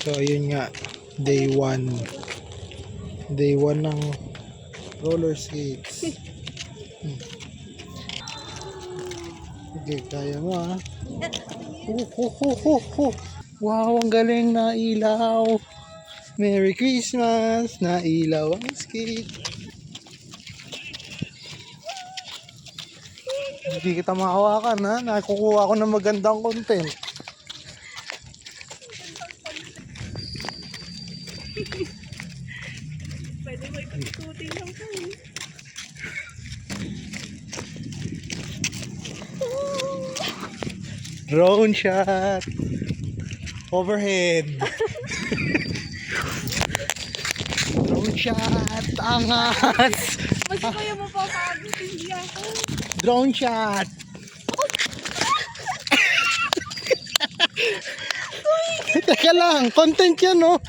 So ayun nga, day 1. Day 1 ng roller skates. Okay, kaya mo ha. Wow, ang galing na ilaw. Merry Christmas! Na ilaw ang skate. Hindi kita makawakan ha. Nakukuha ko ng magandang content. Pwede mo ikatututin lang po. Drone shot. Overhead. Drone shot. Angas. Mas kaya mapapagod, hindi ako. Drone shot. Teka lang, content yan no.